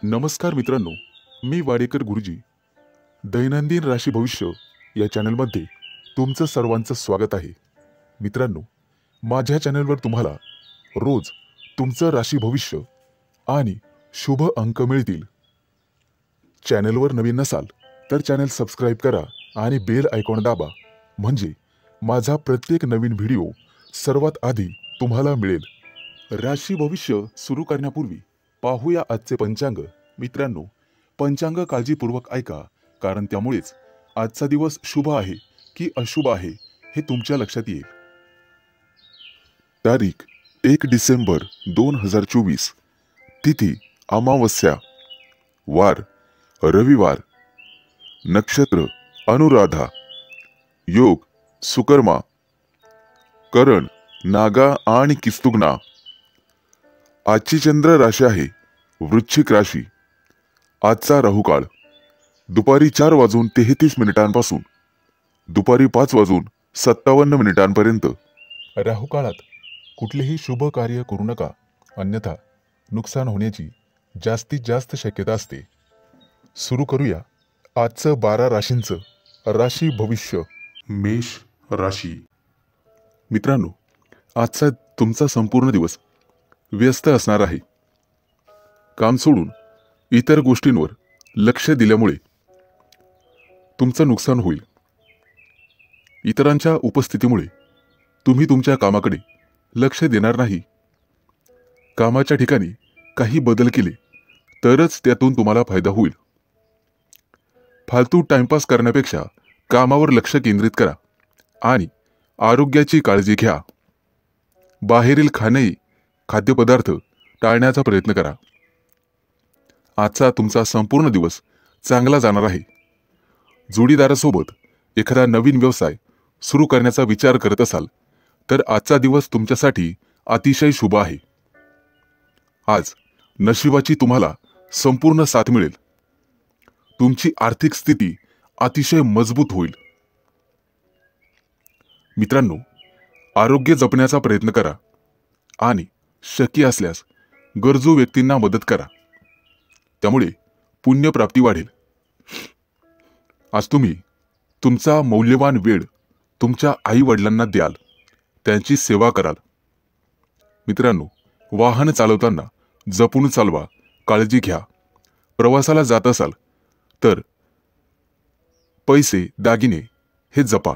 नमस्कार मित्रांनो, मी वाडेकर गुरुजी. दैनंदिन राशी भविष्य या चॅनलमध्ये तुमचं सर्वांचं स्वागत आहे. मित्रांनो, माझ्या चॅनलवर तुम्हाला रोज तुमचं राशी भविष्य आणि शुभ अंक मिळतील. चॅनलवर नवीन नसाल तर चॅनल सबस्क्राईब करा आणि बेल आयकॉन दाबा, म्हणजे माझा प्रत्येक नवीन व्हिडिओ सर्वात आधी तुम्हाला मिळेल. राशी भविष्य सुरू करण्यापूर्वी पाहूया आजचे पंचांग. मित्रांनो, पंचांग काळजीपूर्वक ऐका, कारण त्यामुळेच आजचा दिवस शुभ आहे की अशुभ आहे हे तुमच्या लक्षात येईल. तारीख 1 डिसेंबर 2024, तिथी अमावस्या, वार रविवार, नक्षत्र अनुराधा, योग सुकर्मा, करण नागा आणि किस्तुग्ना. आजची चंद्र राशी आहे वृश्चिक राशी. आजचा राहुकाळ दुपारी 4:33 दुपारी 5:57 राहुकाळात कुठलेही शुभ कार्य करू नका, अन्यथा नुकसान होण्याची जास्तीत जास्त शक्यता असते. सुरू करूया आजचं 12 राशींचं राशी भविष्य. मेष राशी. मित्रांनो, आजचा तुमचा संपूर्ण दिवस व्यस्त असणार आहे. काम सोडून इतर गोष्टींवर लक्ष दिल्यामुळे तुमचं नुकसान होईल. इतरांच्या उपस्थितीमुळे तुम्ही तुमच्या कामाकडे लक्ष देणार नाही. कामाच्या ठिकाणी काही बदल केले तरच त्यातून तुम्हाला फायदा होईल. फालतू टाइमपास करण्यापेक्षा कामावर लक्ष केंद्रित करा आणि आरोग्याची काळजी घ्या. बाहेरील खाद्यपदार्थ टाळण्याचा प्रयत्न करा. आजचा तुमचा संपूर्ण दिवस चांगला जाणार आहे. जोडीदारासोबत एखादा नवीन व्यवसाय सुरू करण्याचा विचार करत असाल तर आजचा दिवस तुमच्यासाठी अतिशय शुभ आहे. आज नशिबाची तुम्हाला संपूर्ण साथ मिळेल. तुमची आर्थिक स्थिती अतिशय मजबूत होईल. मित्रांनो, आरोग्य जपण्याचा प्रयत्न करा आणि शक्य असल्यास गरजू व्यक्तींना मदत करा. त्यामुळे पुण्यप्राप्ती वाढेल. आज तुम्ही तुमचा मौल्यवान वेळ तुमच्या आई वडिलांना द्याल, त्यांची सेवा कराल. मित्रांनो, वाहन चालवताना जपून चालवा, काळजी घ्या. प्रवासाला जात असाल तर पैसे दागिने हे जपा.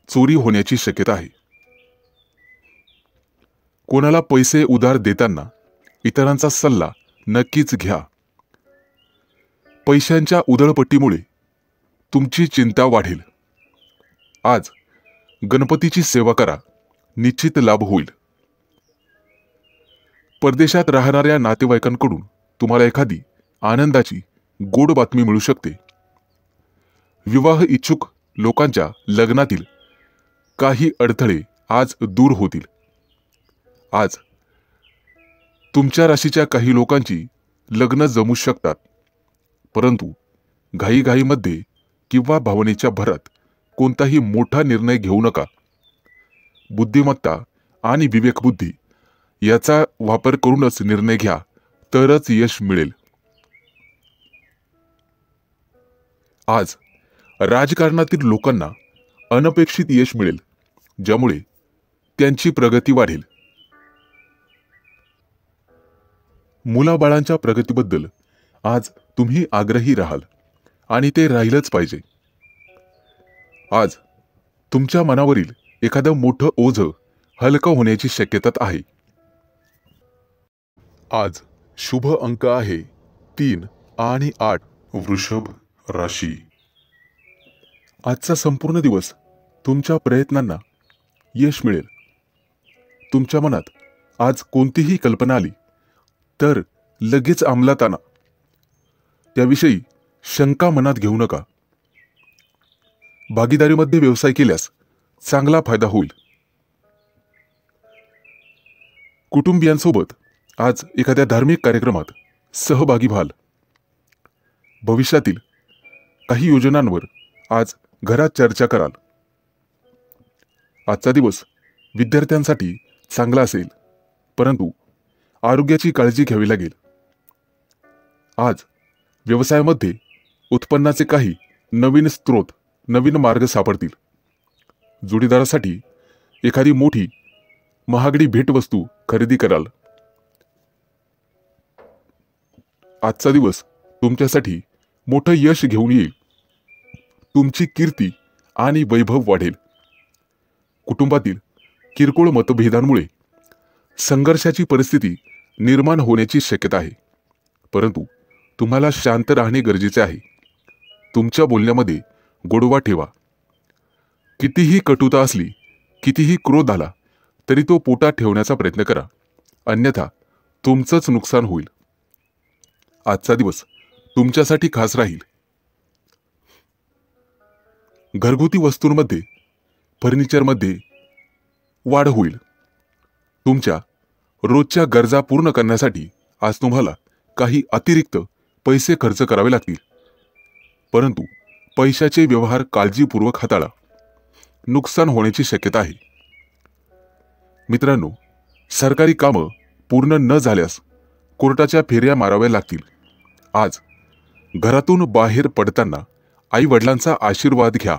चोरी होण्याची शक्यता आहे. कोणाला पैसे उधार देताना इतरांचा सल्ला नक्कीच घ्या. पैशांच्या उधळपट्टीमुळे तुमची चिंता वाढेल. आज गणपतीची सेवा करा, निश्चित लाभ होईल. परदेशात राहणाऱ्या नातेवाईकांकडून तुम्हाला एखादी आनंदाची गोड बातमी मिळू शकते. विवाह इच्छुक लोकांच्या लग्नातील काही अडथळे आज दूर होतील. आज तुमच्या राशीच्या काही लोकांची लग्न जमू शकतात, परंतु घाईघाईमध्ये किंवा भावनेच्या भरात कोणताही मोठा निर्णय घेऊ नका. बुद्धिमत्ता आणि विवेकबुद्धी याचा वापर करूनच निर्णय घ्या, तरच यश मिळेल. आज राजकारणातील लोकांना अनपेक्षित यश मिळेल, ज्यामुळे त्यांची प्रगती वाढेल. मुलाबाळांच्या प्रगतीबद्दल आज तुम्ही आग्रही राहाल आणि ते राहिलंच पाहिजे. आज तुमच्या मनावरील एखादं मोठं ओझं हलकं होण्याची शक्यता आहे. आज शुभ अंक आहे 3 आणि 8. वृषभ राशी. आजचा संपूर्ण दिवस तुमच्या प्रयत्नांना यश मिळेल. तुमच्या मनात आज कोणतीही कल्पना आली तर लगेच अंमलात आणा. त्याविषयी शंका मनात घेऊ नका. भागीदारीमध्ये व्यवसाय केल्यास चांगला फायदा होईल. कुटुंबियांसोबत आज एखाद्या धार्मिक कार्यक्रमात सहभागी व्हाल. भविष्यातील काही योजनांवर आज घरात चर्चा कराल. आजचा दिवस विद्यार्थ्यांसाठी चांगला असेल, परंतु आरोग्याची काळजी घ्यावी लागेल. आज व्यवसायामध्ये उत्पन्नाचे काही नवीन स्रोत, नवीन मार्ग सापडतील. जोडीदारासाठी एखादी मोठी महागडी भेटवस्तू खरेदी कराल. आजचा दिवस तुमच्यासाठी मोठं यश घेऊन येईल. तुमची कीर्ती आणि वैभव वाढेल. कुटुंबातील किरकोळ मतभेदांमुळे संघर्षाची परिस्थिती निर्माण होण्याची शक्यता आहे, परंतु तुम्हाला शांत राहणे गरजेचे आहे. तुमच्या बोलण्यामध्ये गोडवा ठेवा. कितीही कटुता असली, कितीही क्रोध आला तरी तो पोटात ठेवण्याचा प्रयत्न करा, अन्यथा तुमचंच नुकसान होईल. आजचा दिवस तुमच्यासाठी खास राहील. घरगुती वस्तूंमध्ये, फर्निचरमध्ये वाढ होईल. तुमच्या रोजच्या गरजा पूर्ण करण्यासाठी आज तुम्हाला काही अतिरिक्त पैसे खर्च करावे लागतील, परंतु पैशाचे व्यवहार काळजीपूर्वक हाताळा. नुकसान होण्याची शक्यता आहे. मित्रांनो, सरकारी कामं पूर्ण न झाल्यास कोर्टाच्या फेऱ्या माराव्या लागतील. आज घरातून बाहेर पडताना आई वडिलांचा आशीर्वाद घ्या.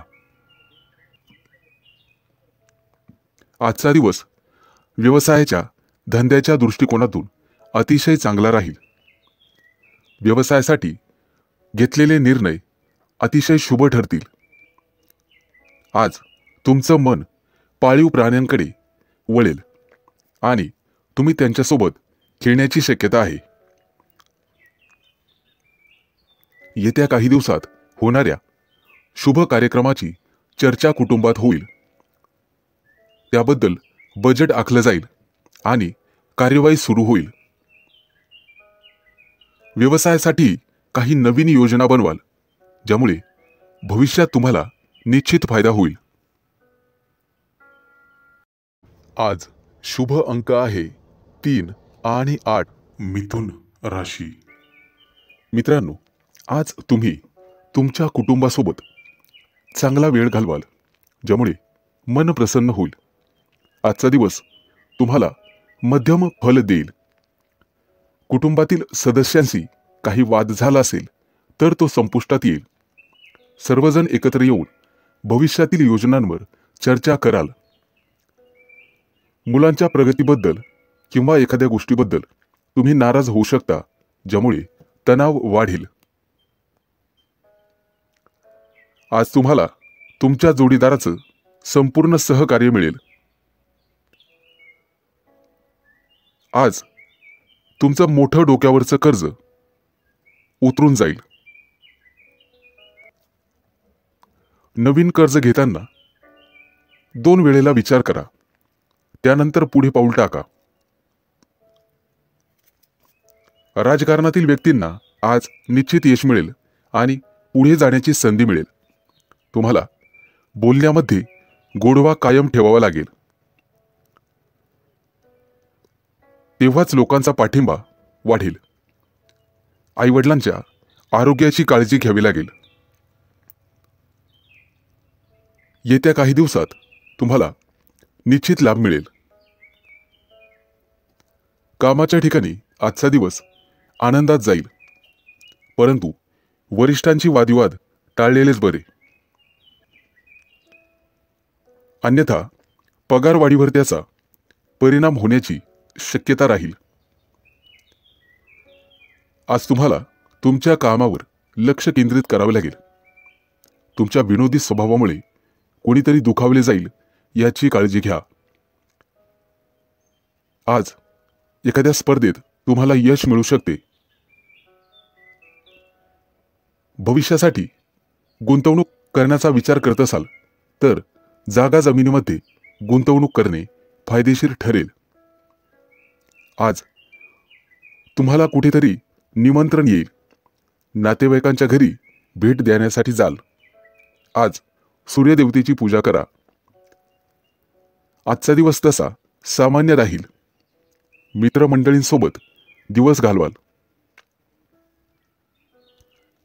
आजचा दिवस व्यवसायाच्या, धंद्याच्या दृष्टिकोनातून अतिशय चांगला राहील. व्यवसायासाठी घेतलेले निर्णय अतिशय शुभ ठरतील. आज तुमचं मन पाळीव प्राण्यांकडे वळेल आणि तुम्ही त्यांच्यासोबत खेळण्याची शक्यता आहे. येत्या काही दिवसात होणाऱ्या शुभ कार्यक्रमाची चर्चा कुटुंबात होईल. त्याबद्दल बजेट आखलं जाईल आणि कार्यवाही सुरू होईल. व्यवसायासाठी काही नवीन योजना बनवाल, ज्यामुळे भविष्यात तुम्हाला निश्चित फायदा होईल. आज शुभ अंक आहे 3 आणि 8. मिथुन राशी. मित्रांनो, आज तुम्ही तुमच्या कुटुंबासोबत चांगला वेळ घालवाल, ज्यामुळे मन प्रसन्न होईल. आजचा दिवस तुम्हाला मध्यम फल देईल. कुटुंबातील सदस्यांशी काही वाद झाला असेल तर तो संपुष्टात येईल. सर्वजण एकत्र येऊन भविष्यातील योजनांवर चर्चा कराल. मुलांच्या प्रगतीबद्दल किंवा एखाद्या गोष्टीबद्दल तुम्ही नाराज होऊ शकता, ज्यामुळे तणाव वाढेल. आज तुम्हाला तुमच्या जोडीदाराचं संपूर्ण सहकार्य मिळेल. आज तुमचं मोठं डोक्यावरचं कर्ज उतरून जाईल. नवीन कर्ज घेताना 2 वेळेला विचार करा, त्यानंतर पुढे पाऊल टाका. राजकारणातील व्यक्तींना आज निश्चित यश मिळेल आणि पुढे जाण्याची संधी मिळेल. तुम्हाला बोलण्यामध्ये गोडवा कायम ठेवावा लागेल. तेव्हाच लोकांचा पाठिंबा वाढेल. आईवडिलांच्या आरोग्याची काळजी घ्यावी लागेल. येत्या काही दिवसात तुम्हाला निश्चित लाभ मिळेल. कामाच्या ठिकाणी आजचा दिवस आनंदात जाईल, परंतु वरिष्ठांची वादविवाद टाळलेलेच बरे. अन्यथा पगारवाढीवर त्याचा परिणाम होण्याची शक्यता राहील. आज तुम्हाला तुमच्या कामावर लक्ष केंद्रित करावे लागेल. तुमच्या विनोदी स्वभावामुळे कोणीतरी दुखावले जाईल याची काळजी घ्या. आज एखाद्या स्पर्धेत तुम्हाला यश मिळू शकते. भविष्यासाठी गुंतवणूक करण्याचा विचार करत असाल तर जागा जमिनीमध्ये गुंतवणूक करणे फायदेशीर ठरेल. आज तुम्हाला कुठेतरी निमंत्रण येईल. नातेवाईकांच्या घरी भेट देण्यासाठी जाल. आज सूर्यदेवतेची पूजा करा. आजचा दिवस तसा सामान्य राहील. मित्रमंडळींसोबत दिवस घालवाल.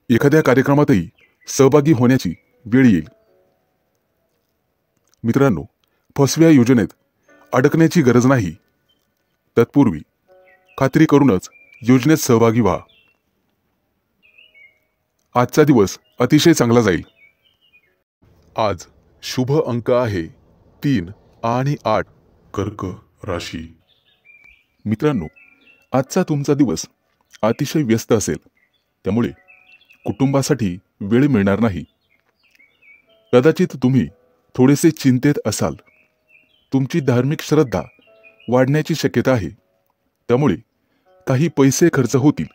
एखाद्या कार्यक्रमातही सहभागी होण्याची वेळ येईल. मित्रांनो, फसव्या योजनेत अडकण्याची गरज नाही. तत्पूर्वी खात्री करूनच योजनेत सहभागी व्हा. आजचा दिवस अतिशय चांगला जाईल. आज शुभ अंक आहे 3 आणि 8. कर्क राशी. मित्रांनो, आजचा तुमचा दिवस अतिशय व्यस्त असेल, त्यामुळे कुटुंबासाठी वेळ मिळणार नाही. कदाचित तुम्ही थोडेसे चिंतेत असाल. तुमची धार्मिक श्रद्धा वाढण्याची शक्यता आहे, त्यामुळे काही पैसे खर्च होतील.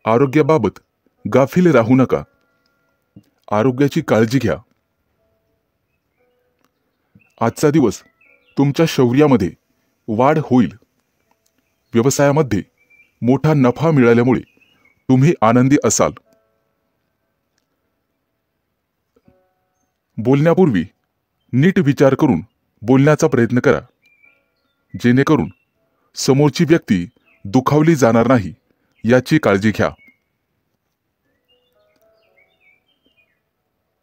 आरोग्याबाबत गाफील राहू नका. आरोग्याची काळजी घ्या. आजचा दिवस तुमच्या शौर्यामध्ये वाढ होईल. व्यवसायामध्ये मोठा नफा मिळाल्यामुळे तुम्ही आनंदी असाल. बोलण्यापूर्वी नीट विचार करून बोलण्याचा प्रयत्न करा, जेणेकरून समोरची व्यक्ती दुखावली जाणार नाही याची काळजी घ्या.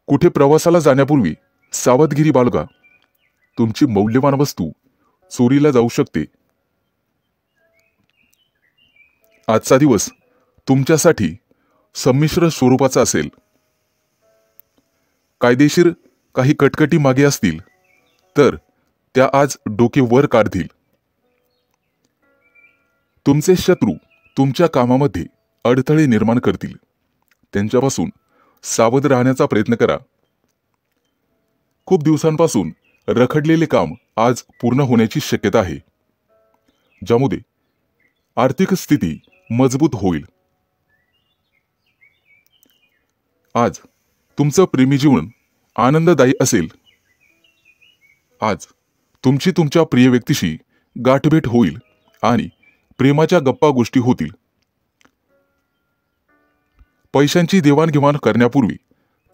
कुठे प्रवासाला जाण्यापूर्वी सावधगिरी बाळगा. तुमची मौल्यवान वस्तू चोरीला जाऊ शकते. आजचा दिवस तुमच्यासाठी संमिश्र स्वरूपाचा असेल. कायदेशीर काही कटकटी मागे असतील तर त्या आज डोके वर काढतील. तुमचे शत्रू तुमच्या कामामध्ये अडथळे निर्माण करतील. त्यांच्यापासून सावध राहण्याचा प्रयत्न करा. खूप दिवसांपासून रखडलेले काम आज पूर्ण होण्याची शक्यता आहे, ज्यामुळे आर्थिक स्थिती मजबूत होईल. आज तुमचं प्रेमी जीवन आनंददायी असेल. आज तुमची तुमच्या प्रिय व्यक्तीशी गाठभेट होईल आणि प्रेमाच्या गप्पा गोष्टी होतील. पैशांची देवाणघेवाण करण्यापूर्वी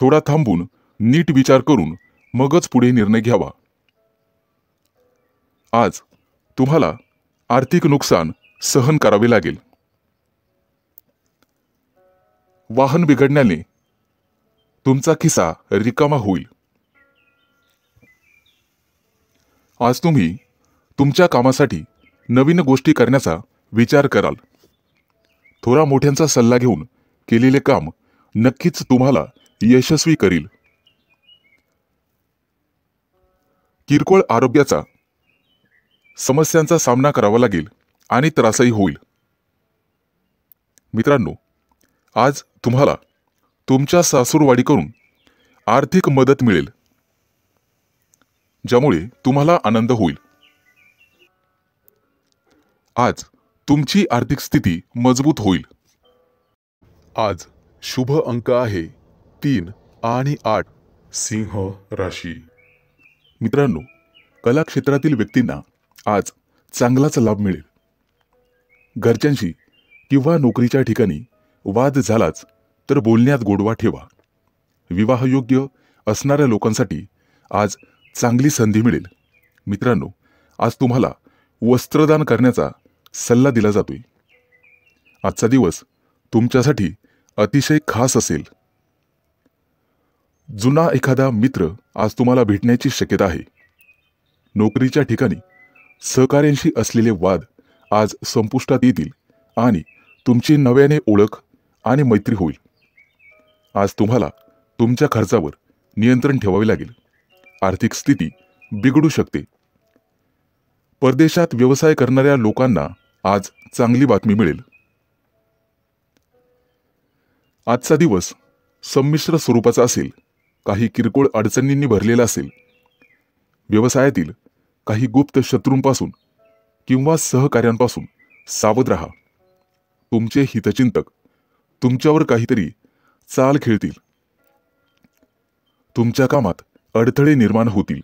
थोडा थांबून नीट विचार करून मगच पुढे निर्णय घ्यावा. आज तुम्हाला आर्थिक नुकसान सहन करावे लागेल. वाहन बिघडण्याने तुमचा खिसा रिकामा होईल. आज तुम्ही तुमच्या कामासाठी नवीन गोष्टी करण्याचा विचार कराल. थोडा मोठ्यांचा सल्ला घेऊन केलेले काम नक्कीच तुम्हाला यशस्वी करील. किरकोळ आरोग्याचा समस्यांचा सामना करावा लागेल आणि त्रासही होईल. मित्रांनो, आज तुम्हाला तुमच्या सासूरवाडीकडून आर्थिक मदत मिळेल, ज्यामुळे तुम्हाला आनंद होईल. आज तुमची आर्थिक स्थिती मजबूत होईल. आज शुभ अंक आहे 3 आणि 8. सिंह राशी. मित्रांनो, कला क्षेत्रातील व्यक्तींना आज चांगलाच लाभ मिळेल. घरच्यांशी किंवा नोकरीच्या ठिकाणी वाद झालाच तर बोलण्यात गोडवा ठेवा. विवाहयोग्य असणाऱ्या लोकांसाठी आज चांगली संधी मिळेल. मित्रांनो, आज तुम्हाला वस्त्रदान करण्याचा सल्ला दिला जातोय. आजचा दिवस तुमच्यासाठी अतिशय खास असेल. जुना एखादा मित्र आज तुम्हाला भेटण्याची शक्यता आहे. नोकरीच्या ठिकाणी सहकाऱ्यांशी असलेले वाद आज संपुष्टात येतील आणि तुमची नव्याने ओळख आणि मैत्री होईल. आज तुम्हाला तुमच्या खर्चावर नियंत्रण ठेवावे लागेल. आर्थिक स्थिती बिघडू शकते. परदेशात व्यवसाय करणाऱ्या लोकांना आज चांगली बातमी मिळेल. आजचा दिवस संमिश्र स्वरूपाचा असेल. काही किरकोळ अडचणींनी भरलेला असेल. व्यवसायातील काही गुप्त शत्रूंपासून किंवा सहकाऱ्यांपासून सावध राहा. तुमचे हितचिंतक तुमच्यावर काहीतरी चाल खेळतील. तुमच्या कामात अडथळे निर्माण होतील.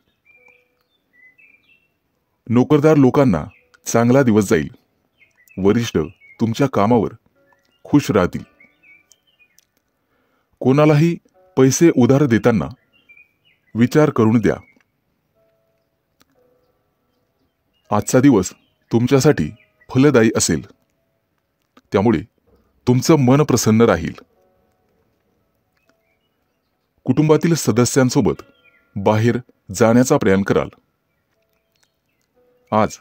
नोकरदार लोकांना चांगला दिवस जाईल. वरिष्ठ तुमच्या कामावर खुश राहतील. कोणालाही पैसे उधार देताना विचार करून द्या. आजचा दिवस तुमच्यासाठी फलदायी असेल, त्यामुळे तुमचं मन प्रसन्न राहील. कुटुंबातील सदस्यांसोबत बाहेर जाण्याचा प्रयत्न कराल. आज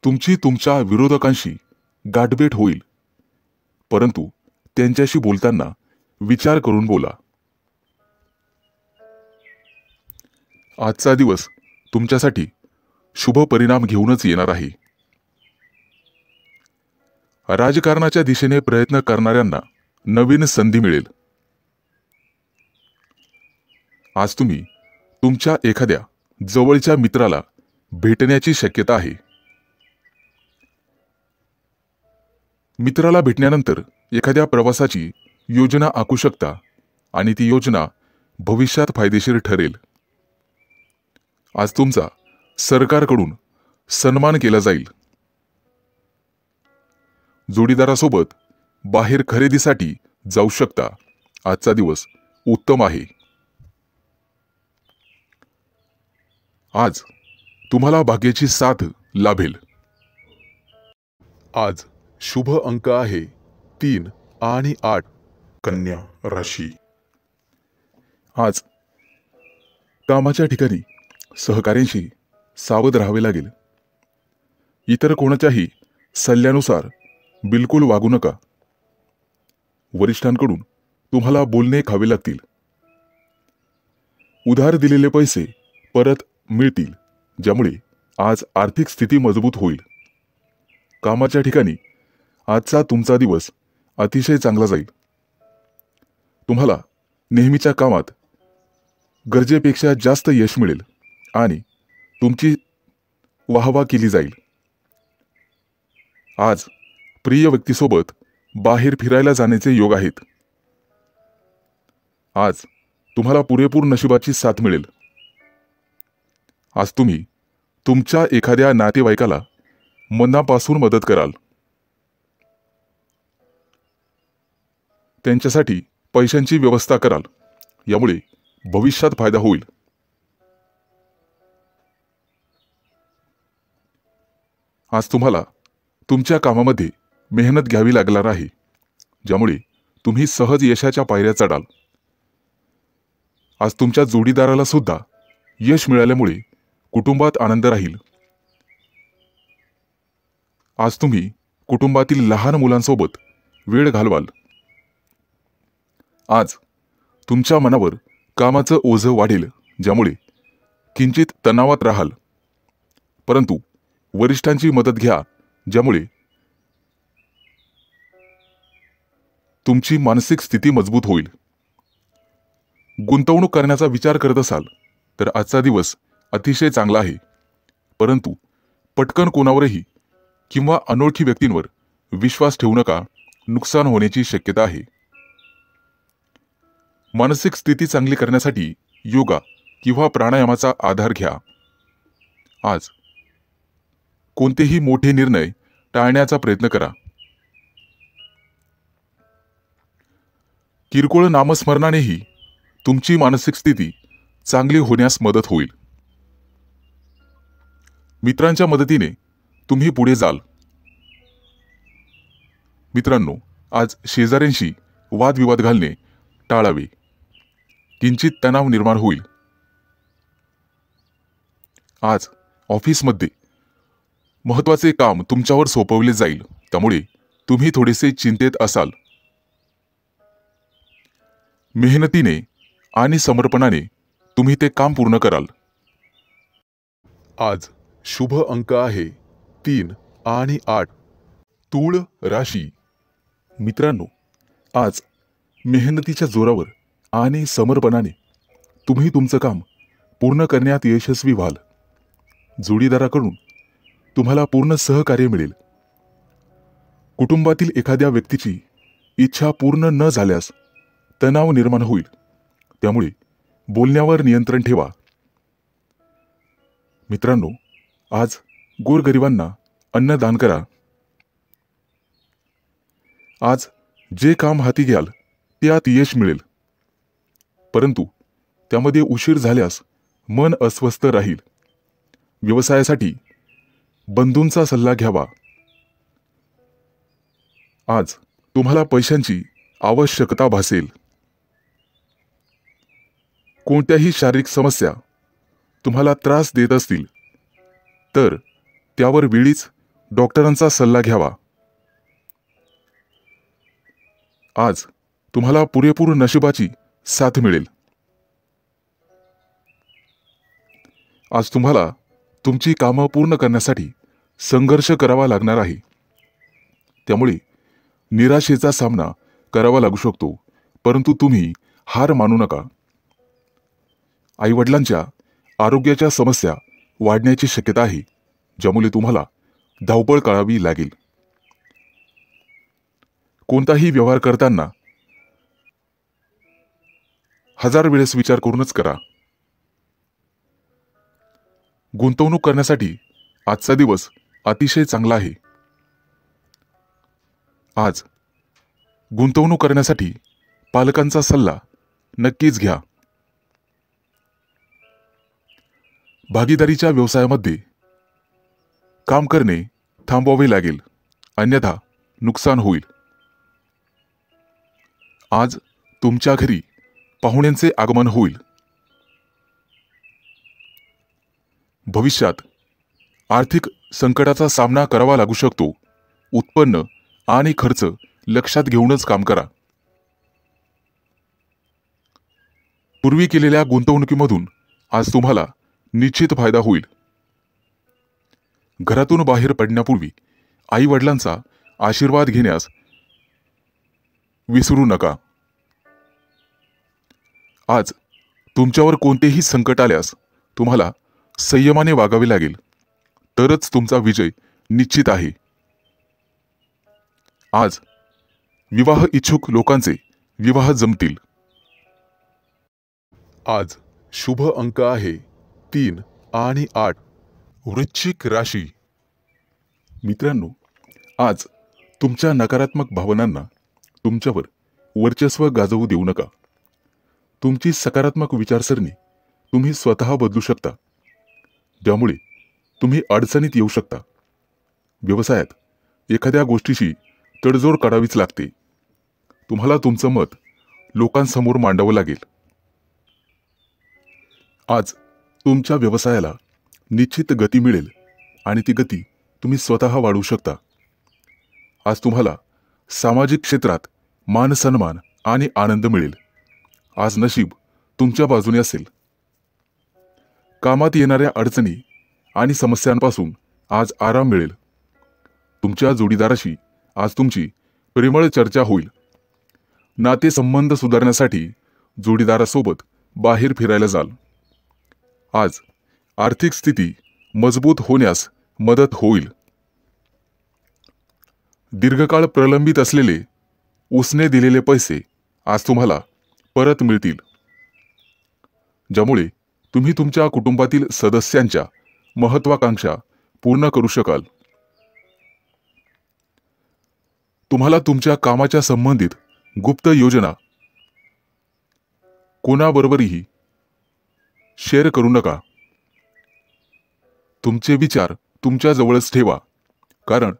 तुमची तुमच्या विरोधकांशी गाठभेट होईल, परंतु त्यांच्याशी बोलताना विचार करून बोला. आजचा दिवस तुमच्यासाठी शुभ परिणाम घेऊनच येणार आहे. राजकारणाच्या दिशेने प्रयत्न करणाऱ्यांना नवीन संधी मिळेल. आज तुम्ही तुमच्या एखाद्या जवळच्या मित्राला भेटण्याची शक्यता आहे. मित्राला भेटल्यानंतर एखाद्या प्रवासाची योजना आखू शकता आणि ती योजना भविष्यात फायदेशीर ठरेल. आज तुमचा सरकारकडून सन्मान केला जाईल. जोडीदारासोबत बाहेर खरेदीसाठी जाऊ शकता. आजचा दिवस उत्तम आहे. आज तुम्हाला भाग्याची साथ लाभेल. आज शुभ अंक आहे 3 आणि 8. कन्या राशी. आज कामाच्या ठिकाणी सहकाऱ्यांशी सावध राहावे लागेल. इतर कोणाच्याही सल्ल्यानुसार बिलकुल वागू नका. वरिष्ठांकडून तुम्हाला बोलणे खावे लागतील. उधार दिलेले पैसे परत मिळतील, ज्यामुळे आज आर्थिक स्थिती मजबूत होईल. कामाच्या ठिकाणी आजचा तुमचा दिवस अतिशय चांगला जाईल. तुम्हाला नेहमीच्या कामात गरजेपेक्षा जास्त यश मिळेल आणि तुमची वाहवा केली जाईल. आज प्रिय व्यक्तीसोबत बाहेर फिरायला जाण्याचे योग आहेत. आज तुम्हाला पुरेपूर नशिबाची साथ मिळेल. आज तुम्ही तुमच्या एखाद्या नातेवाईकाला मनापासून मदत कराल. त्यांच्यासाठी पैशांची व्यवस्था कराल. यामुळे भविष्यात फायदा होईल. आज तुम्हाला तुमच्या कामामध्ये मेहनत घ्यावी लागणार आहे, ज्यामुळे तुम्ही सहज यशाच्या पायऱ्या चढाल. आज तुमच्या जोडीदाराला सुद्धा यश मिळाल्यामुळे कुटुंबात आनंद राहील. आज तुम्ही कुटुंबातील लहान मुलांसोबत वेळ घालवाल. आज तुमच्या मनावर कामाचं ओझं वाढेल, ज्यामुळे किंचित तणावात राहाल. परंतु वरिष्ठांची मदत घ्या, ज्यामुळे तुमची मानसिक स्थिती मजबूत होईल. गुंतवणूक करण्याचा विचार करत असाल तर आजचा दिवस अतिशय चांगला आहे. परंतु पटकन कोणावरही किंवा अनोळखी व्यक्तींवर विश्वास ठेवू नका. नुकसान होण्याची शक्यता आहे. मानसिक स्थिती चांगली करण्यासाठी योगा किंवा प्राणायामाचा आधार घ्या. आज कोणतेही मोठे निर्णय टाळण्याचा प्रयत्न करा. किरकोळ नामस्मरणानेही तुमची मानसिक स्थिती चांगली होण्यास मदत होईल. मित्रांच्या मदतीने तुम्ही पुढे जाल. मित्रांनो, आज शेजाऱ्यांशी वादविवाद घालणे टाळावे. किंचित तणाव निर्माण होईल. आज ऑफिसमध्ये महत्त्वाचे काम तुमच्यावर सोपवले जाईल, त्यामुळे तुम्ही थोडेसे चिंतेत असाल. मेहनतीने आणि समर्पणाने तुम्ही ते काम पूर्ण कराल. आज शुभ अंक आहे 3 आणि 8. तूळ राशी. मित्रांनो, आज मेहनतीच्या जोरावर आणि समर्पणाने तुम्ही तुमचं काम पूर्ण करण्यात यशस्वी व्हाल. जोडीदाराकडून तुम्हाला पूर्ण सहकार्य मिळेल. कुटुंबातील एखाद्या व्यक्तीची इच्छा पूर्ण न झाल्यास तणाव निर्माण होईल, त्यामुळे बोलण्यावर नियंत्रण ठेवा. मित्रांनो, आज गोरगरिबांना अन्नदान करा. आज जे काम हाती घ्याल त्यात यश मिळेल, परंतु त्यामध्ये उशीर झाल्यास मन अस्वस्थ राहील. व्यवसायासाठी बंधूंचा सल्ला घ्यावा. आज तुम्हाला पैशांची आवश्यकता भासेल. कोणत्याही शारीरिक समस्या तुम्हाला त्रास देत असतील तर त्यावर वेळीच डॉक्टरांचा सल्ला घ्यावा. आज तुम्हाला पुरेपूर नशिबाची साथ मिळेल। आज तुम्हाला तुमची कामं पूर्ण करण्यासाठी संघर्ष करावा लागणार आहे, त्यामुळे निराशेचा सामना करावा लागू शकतो, परंतु तुम्ही हार मानू नका। आईवडिलांच्या आरोग्याच्या समस्या वाढण्याची शक्यता आहे, ज्यामुळे तुम्हाला धावपळ करावी लागेल। कोणताही व्यवहार करताना हजार वेळेस विचार करूनच करा। गुंतवणूक करण्यासाठी आजचा दिवस अतिशय चांगला आहे। आज गुंतवणूक करण्यासाठी पालकांचा सल्ला नक्कीच घ्या। भागीदारीच्या व्यवसायामध्ये काम करणे थांबवावे लागेल, अन्यथा नुकसान होईल। आज तुमच्या घरी पाहुण्यांचे आगमन होईल। भविष्यात आर्थिक संकटाचा सामना करावा लागू शकतो। उत्पन्न आणि खर्च लक्षात घेऊनच काम करा। पूर्वी केलेल्या गुंतवणुकीमधून आज तुम्हाला निश्चित फायदा होईल। घरातून बाहेर पडण्यापूर्वी आई वडिलांचा आशीर्वाद घेण्यास विसरू नका। आज तुमच्यावर कोणतेही संकट आल्यास तुम्हाला संयमाने वागावे लागेल, तरच तुमचा विजय निश्चित आहे। आज विवाह इच्छुक लोकांचे विवाह जमतील। आज शुभ अंक आहे 3 आणि 8। वृश्चिक राशी। मित्रांनो, आज तुमच्या नकारात्मक भावनांना तुमच्यावर वर्चस्व गाजवू देऊ नका। तुमची सकारात्मक विचारसरणी तुम्ही स्वतः बदलू शकता, ज्यामुळे तुम्ही अडचणीत येऊ शकता। व्यवसायात एखाद्या गोष्टीशी तडजोड करावीच लागते। तुम्हाला तुमचं मत लोकांसमोर मांडावं लागेल। आज तुमच्या व्यवसायाला निश्चित गती मिळेल आणि ती गती तुम्ही स्वतः वाढवू शकता। आज तुम्हाला सामाजिक क्षेत्रात मान सन्मान आणि आनंद मिळेल। आज नशीब तुमच्या बाजूने असेल। कामात येणाऱ्या अडचणी आणि समस्यांपासून आज आराम मिळेल। तुमच्या जोडीदाराशी आज तुमची प्रेमळ चर्चा होईल। नातेसंबंध सुधारण्यासाठी जोडीदारासोबत बाहेर फिरायला जाल। आज आर्थिक स्थिती मजबूत होण्यास मदत होईल। दीर्घकाळ प्रलंबित असलेले उसने दिलेले पैसे आज तुम्हाला परत मिळतील, ज्यामुळे तुम्ही तुमच्या कुटुंबातील सदस्यांच्या महत्त्वाकांक्षा पूर्ण करू शकाल। तुम्हाला तुमच्या कामाच्या संबंधित गुप्त योजना कोणाबरोबरही शेअर करू नका। तुमचे विचार तुमच्या जवळच ठेवा, कारण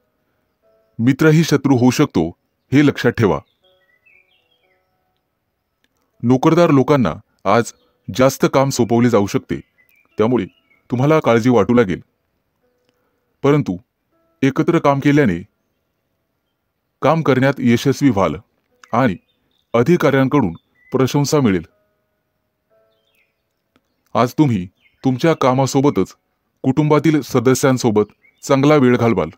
मित्रही शत्रू होऊ शकतो हे लक्षात ठेवा। नोकरदार लोकांना आज जास्त काम सोपवले जाऊ शकते, त्यामुळे तुम्हाला काळजी वाटू लागेल, परंतु एकत्र काम केल्याने काम करण्यात यशस्वी व्हाल आणि अधिकाऱ्यांकडून प्रशंसा मिळेल। आज तुम्ही तुमच्या कामासोबतच कुटुंबातील सदस्यांसोबत चांगला वेळ घालवाल।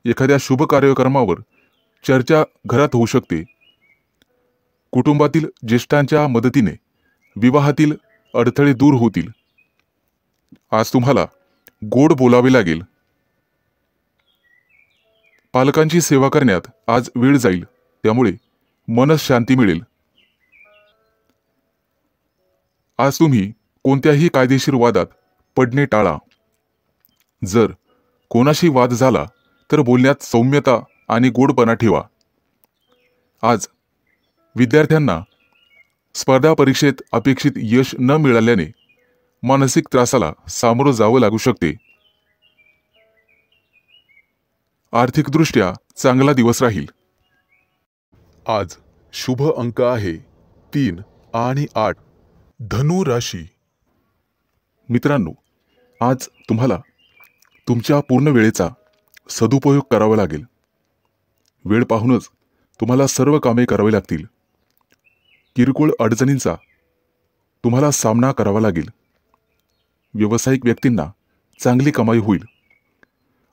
एखाद्या शुभ कार्यक्रमावर चर्चा घरात होऊ शकते। कुटुंबातील ज्येष्ठांच्या मदतीने विवाहातील अडथळे दूर होतील। आज तुम्हाला गोड बोलावे लागेल। पालकांची सेवा करण्यात आज वेळ जाईल, त्यामुळे मनःशांती मिळेल। आज तुम्ही कोणत्याही कायदेशीर वादात पडणे टाळा। जर कोणाशी वाद झाला तर बोलण्यात सौम्यता आणि गोडपणा ठेवा। आज विद्यार्थ्यांना स्पर्धा परीक्षेत अपेक्षित यश न मिळाल्याने मानसिक त्रासाला सामोरं जावं लागू शकते। आर्थिकदृष्ट्या चांगला दिवस राहील। आज शुभ अंक आहे 3 आणि 8। धनु राशी। मित्रांनो, आज तुम्हाला तुमच्या पूर्ण वेळेचा सदुपयोग करावा लागेल। वेळ पाहूनच तुम्हाला सर्व कामे करावी लागतील। किरकोळ अडचणींचा तुम्हाला सामना करावा लागेल. व्यावसायिक व्यक्तींना चांगली कमाई होईल.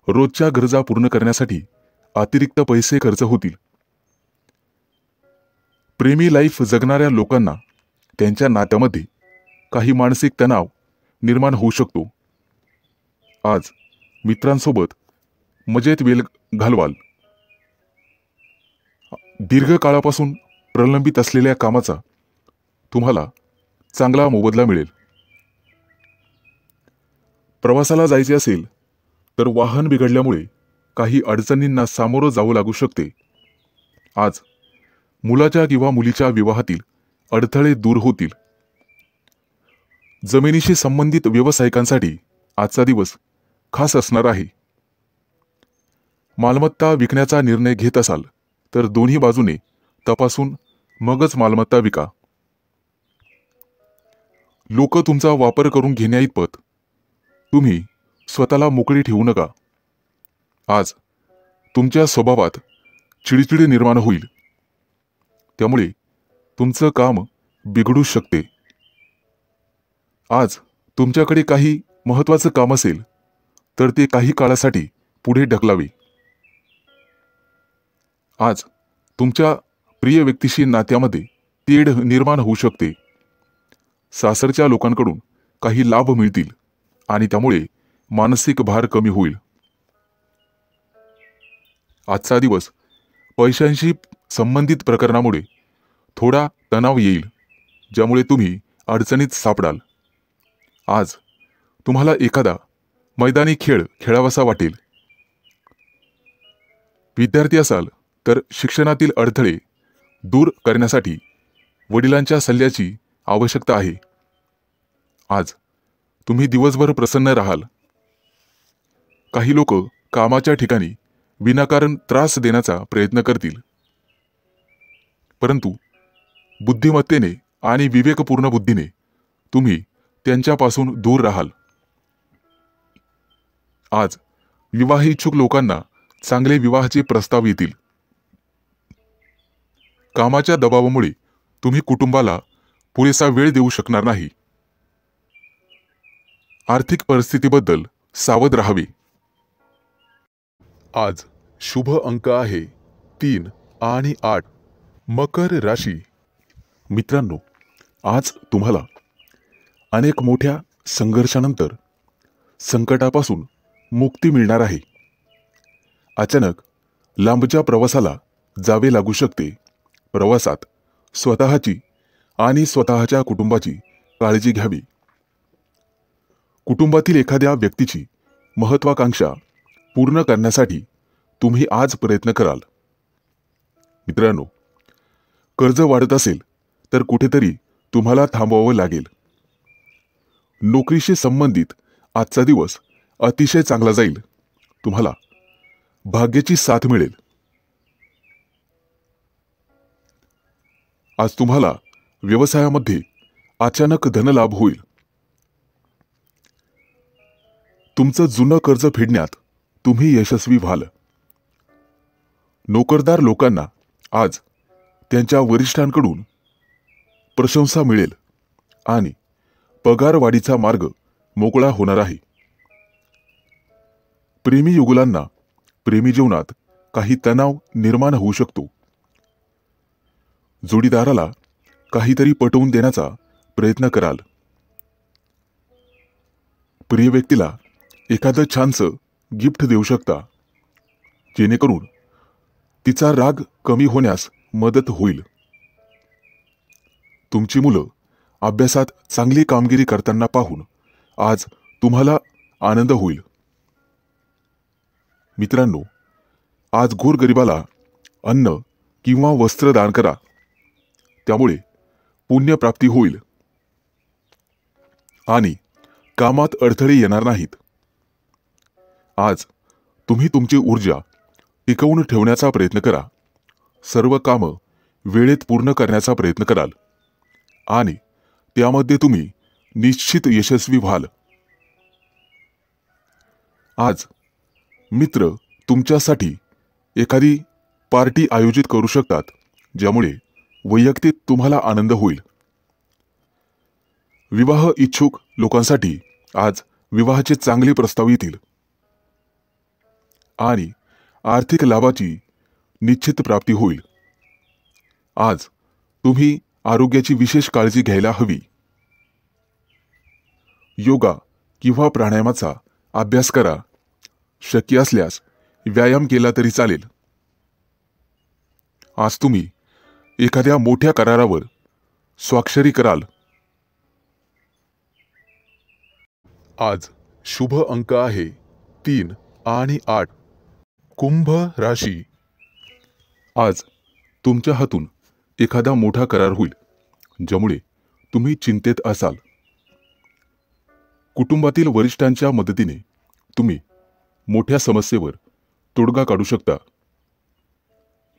रोजच्या गरजा पूर्ण करण्यासाठी अतिरिक्त पैसे खर्च होतील. प्रेमी लाईफ जगणाऱ्या लोकांना त्यांच्या नात्यामध्ये काही मानसिक तणाव निर्माण होऊ शकतो. आज मित्रांसोबत मजेत वेळ घालवाल. दीर्घकाळापासून प्रलंबित असलेल्या कामाचा तुम्हाला चांगला मोबदला मिळेल. प्रवासाला जायचे असेल तर वाहन बिघडल्यामुळे काही अडचणींना सामोरं जावं लागू शकते. आज मुलाच्या किंवा मुलीच्या विवाहातील अडथळे दूर होतील. जमिनीशी संबंधित व्यावसायिकांसाठी आजचा दिवस खास असणार आहे. मालमत्ता विकण्याचा निर्णय घेत असाल तर दोन्ही बाजूने तपासून मगच मालमत्ता विका. लोक तुमचा वापर करून घेण्याइतपत तुम्ही स्वतःला मोकळी ठेवू नका. आज तुमच्या स्वभावात चिडचिड निर्माण होईल. त्यामुळे तुमचं काम बिघडू शकते. आज तुमच्याकडे काही महत्त्वाचं काम असेल तर ते काही काळासाठी पुढे ढकलावे. आज तुमच्या प्रिय व्यक्तीशी नात्यामध्ये तेढ निर्माण होऊ शकते. सासरच्या लोकांकडून काही लाभ मिळतील आणि त्यामुळे मानसिक भार कमी होईल. आजचा दिवस पैशांशी संबंधित प्रकरणामुळे थोडा तणाव येईल, ज्यामुळे तुम्ही अडचणीत सापडाल. आज तुम्हाला एखादा मैदानी खेळ खेळावासा वाटेल. विद्यार्थी असाल तर शिक्षणातील अडथळे दूर करण्यासाठी वडिलांच्या सल्ल्याची आवश्यकता आहे. आज तुम्ही दिवसभर प्रसन्न राहाल. काही लोक कामाच्या ठिकाणी विनाकारण त्रास देण्याचा प्रयत्न करतील, परंतु बुद्धिमत्तेने आणि विवेकपूर्ण बुद्धीने तुम्ही त्यांच्यापासून दूर राहाल. आज विवाह इच्छुक लोकांना चांगले विवाहाचे प्रस्ताव येतील. कामाच्या दबावामुळे तुम्ही कुटुंबाला पुरेसा वेळ देऊ शकणार नाही. आर्थिक परिस्थितीबद्दल सावध राहावे. आज शुभ अंक आहे 3 आणि 8. मकर राशी. मित्रांनो, आज तुम्हाला अनेक मोठ्या संघर्षानंतर संकटापासून मुक्ती मिळणार आहे. अचानक लांबच्या प्रवासाला जावे लागू शकते. प्रवासात स्वतःची आणि स्वतःच्या कुटुंबाची काळजी घ्यावी. कुटुंबातील एखाद्या व्यक्तीची महत्त्वाकांक्षा पूर्ण करण्यासाठी तुम्ही आज प्रयत्न कराल. मित्रांनो, कर्ज वाढत असेल तर कुठेतरी तुम्हाला थांबवावं लागेल. नोकरीशी संबंधित आजचा दिवस अतिशय चांगला जाईल. तुम्हाला भाग्याची साथ मिळेल. आज तुम्हाला व्यवसायामध्ये अचानक धनलाभ होईल. तुमचं जुनं कर्ज फेडण्यात तुम्ही यशस्वी व्हाल. नोकरदार लोकांना आज त्यांच्या वरिष्ठांकडून प्रशंसा मिळेल आणि पगारवाढीचा मार्ग मोकळा होणार आहे. प्रेमी युगुलांना प्रेमी जीवनात काही तणाव निर्माण होऊ शकतो. जोडीदाराला काहीतरी पटवून देण्याचा प्रयत्न कराल. प्रिय व्यक्तीला एखादं छानसं गिफ्ट देऊ शकता, जेणेकरून तिचा राग कमी होण्यास मदत होईल. तुमची मुलं अभ्यासात चांगली कामगिरी करताना पाहून आज तुम्हाला आनंद होईल. मित्रांनो, आज गोरगरिबाला अन्न किंवा वस्त्र दान करा. त्यामुळे पुण्यप्राप्ती होईल आणि कामात अडथळे येणार नाहीत. आज तुम्ही तुमची ऊर्जा टिकवून ठेवण्याचा प्रयत्न करा. सर्व कामं वेळेत पूर्ण करण्याचा प्रयत्न कराल आणि त्यामध्ये तुम्ही निश्चित यशस्वी व्हाल. आज मित्र तुमच्यासाठी एखादी पार्टी आयोजित करू शकतात, ज्यामुळे वैयक्तिक तुम्हाला आनंद होईल. विवाह इच्छुक लोकांसाठी आज विवाहाचे चांगले प्रस्ताव येतील आणि आर्थिक लाभाची निश्चित प्राप्ती होईल. आज तुम्ही आरोग्याची विशेष काळजी घ्यायला हवी. योगा किंवा प्राणायामाचा अभ्यास करा. शक्य असल्यास व्यायाम केला तरी चालेल. आज तुम्ही एखाद्या मोठ्या करारावर स्वाक्षरी कराल. आज शुभ अंक आहे 3 आणि 8. कुंभ राशी. आज तुमच्या हातून एखादा मोठा करार होईल, ज्यामुळे तुम्ही चिंतेत असाल. कुटुंबातील वरिष्ठांच्या मदतीने तुम्ही मोठ्या समस्येवर तोडगा काढू शकता.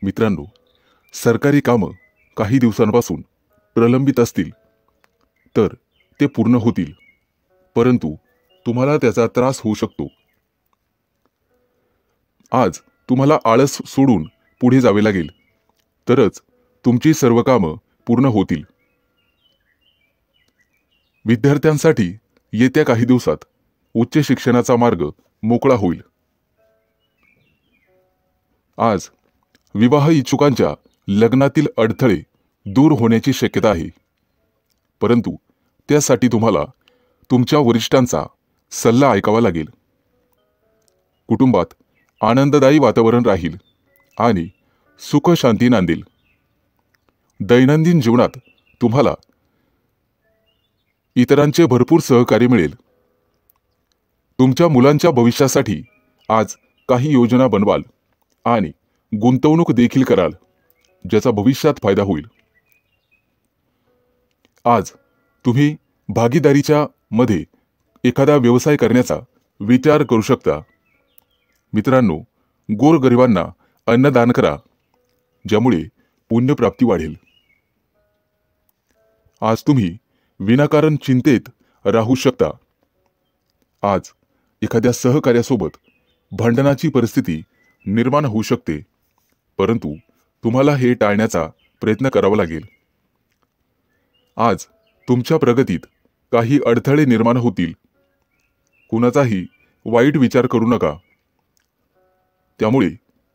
मित्रांनो, सरकारी कामं काही दिवसांपासून प्रलंबित असतील तर ते पूर्ण होतील, परंतु तुम्हाला त्याचा त्रास होऊ शकतो. आज तुम्हाला आळस सोडून पुढे जावे लागेल, तरच तुमची सर्व कामं पूर्ण होतील. विद्यार्थ्यांसाठी येत्या काही दिवसात उच्च शिक्षणाचा मार्ग मोकळा होईल. आज विवाह इच्छुकांच्या लग्नातील अडथळे दूर होण्याची शक्यता आहे, परंतु त्यासाठी तुम्हाला तुमच्या वरिष्ठांचा सल्ला ऐकावा लागेल. कुटुंबात आनंददायी वातावरण राहील आणि सुख शांती नांदेल. दैनंदिन जीवनात तुम्हाला इतरांचे भरपूर सहकार्य मिळेल. तुमच्या मुलांच्या भविष्यासाठी आज काही योजना बनवाल आणि गुंतवणूक देखील कराल, ज्याचा भविष्यात फायदा होईल. आज तुम्ही भागीदारीच्या मध्ये एखादा व्यवसाय करण्याचा विचार करू शकता. मित्रांनो, गोरगरिबांना अन्नदान करा, ज्यामुळे पुण्यप्राप्ती वाढेल. आज तुम्ही विनाकारण चिंतेत राहू शकता. आज एखाद्या सहकार्यासोबत भांडणाची परिस्थिती निर्माण होऊ शकते, परंतु तुम्हाला हे टाळण्याचा प्रयत्न करावा लागेल. आज तुमच्या प्रगतीत काही अडथळे निर्माण होतील. कुणाचाही वाईट विचार करू नका, त्यामुळे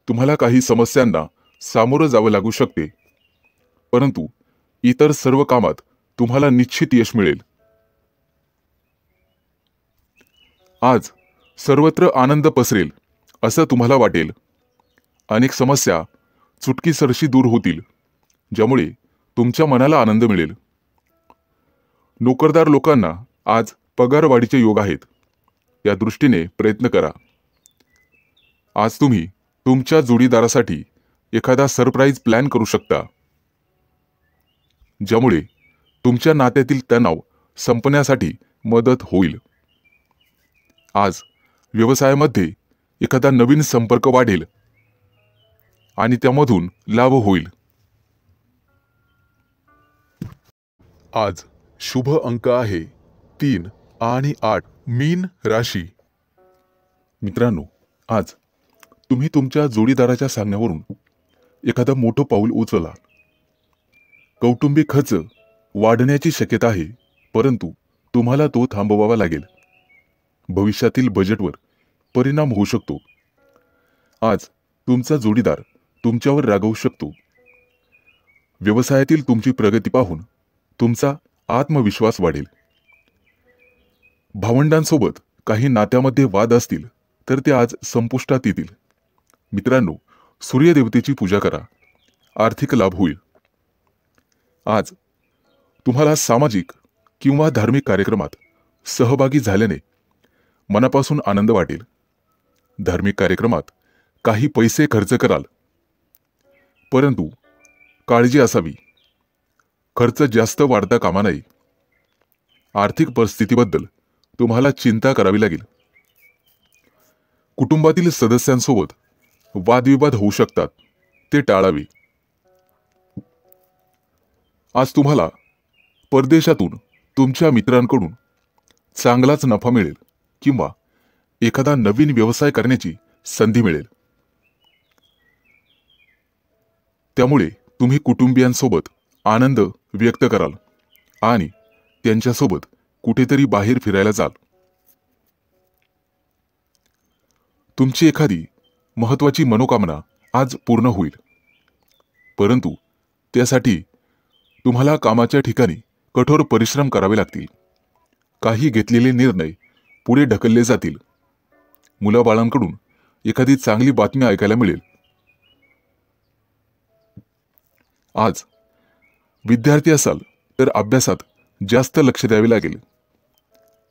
तुम्हाला काही समस्यांना सामोरं जावं लागू शकते, परंतु इतर सर्व कामात तुम्हाला निश्चित यश मिळेल. आज सर्वत्र आनंद पसरेल असं तुम्हाला वाटेल. अनेक समस्या चुटकीसरशी दूर होतील, ज्यामुळे तुमच्या मनाला आनंद मिळेल. नोकरदार लोकांना आज पगारवाढीचे योग आहेत. या दृष्टीने प्रयत्न करा. आज तुम्ही तुमच्या जोडीदारासाठी एखादा सरप्राईज प्लॅन करू शकता, ज्यामुळे तुमच्या नात्यातील तणाव संपण्यासाठी मदत होईल. आज व्यवसायामध्ये एखादा नवीन संपर्क वाढेल आणि त्यामधून लाभ होईल. आज शुभ अंक आहे 3 आणि 8. मीन राशी. मित्रांनो, आज तुम्ही तुमच्या जोडीदाराच्या सांगण्यावरून एखादं मोठं पाऊल उचलला. कौटुंबिक खर्च वाढण्याची शक्यता आहे, परंतु तुम्हाला तो थांबवावा लागेल. भविष्यातील बजेटवर परिणाम होऊ शकतो. आज तुमचा जोडीदार तुमच्यावर रागावू शकतो. व्यवसायातील तुमची प्रगती पाहून तुमचा आत्मविश्वास वाढेल. भावंडांसोबत काही नात्यामध्ये वाद असतील तर ते आज संपुष्टात येतील. मित्रांनो, सूर्यदेवतेची पूजा करा. आर्थिक लाभ होईल. आज तुम्हाला सामाजिक किंवा धार्मिक कार्यक्रमात सहभागी झाल्याने मनापासून आनंद वाटेल. धार्मिक कार्यक्रमात काही पैसे खर्च कराल, परंतु काळजी असावी. खर्च जास्त वाढता कामा नये. आर्थिक परिस्थितीबद्दल तुम्हाला चिंता करावी लागेल. कुटुंबातील सदस्यांसोबत वादविवाद होऊ शकतात, ते टाळावे. आज तुम्हाला परदेशातून तुमच्या मित्रांकडून चांगलाच नफा मिळेल किंवा एखादा नवीन व्यवसाय करण्याची संधी मिळेल. त्यामुळे तुम्ही कुटुंबियांसोबत आनंद व्यक्त कराल आणि त्यांच्यासोबत कुठेतरी बाहेर फिरायला जाल. तुमची एखादी महत्त्वाची मनोकामना आज पूर्ण होईल, परंतु त्यासाठी तुम्हाला कामाच्या ठिकाणी कठोर परिश्रम करावे लागतील. काही घेतलेले निर्णय पुढे ढकलले जातील. मुलाबाळांकडून एखादी चांगली बातमी ऐकायला मिळेल. आज विद्यार्थी असाल तर अभ्यासात जास्त लक्ष द्यावे लागेल.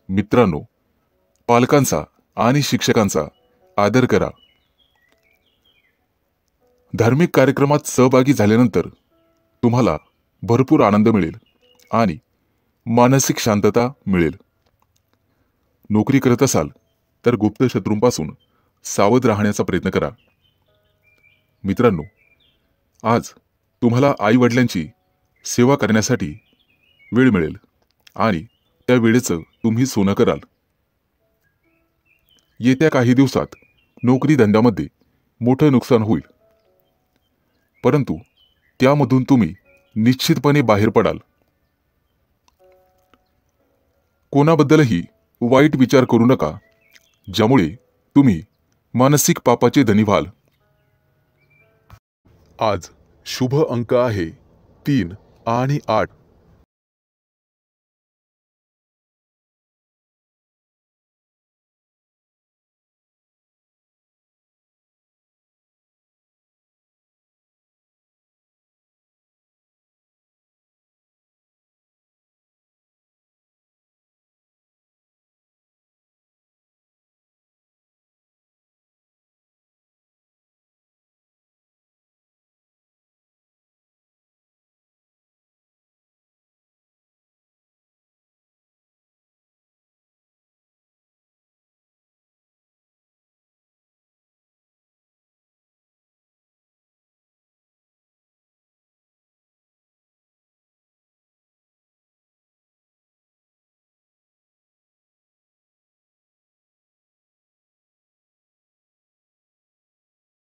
मित्रांनो, पालकांचा आणि शिक्षकांचा आदर करा. धार्मिक कार्यक्रमात सहभागी झाल्यानंतर तुम्हाला भरपूर आनंद मिळेल आणि मानसिक शांतता मिळेल. नोकरी करत असाल तर गुप्त शत्रूंपासून सावध राहण्याचा प्रयत्न करा. मित्रांनो, आज तुम्हाला आई-वडिलांची सेवा करण्यासाठी वेळ मिळेल आणि त्या वेळेचं तुम्ही सोनं कराल. येत्या काही दिवसात नोकरी धंद्यामध्ये मोठं नुकसान होईल, परंतु त्यामधून तुम्ही निश्चितपणे बाहेर पडाल. कोणाबद्दलही वाईट विचार करू नका, ज्यामुळे तुम्ही मानसिक पापाचे धनी व्हाल. आज शुभ अंक आहे 3 आणि 8.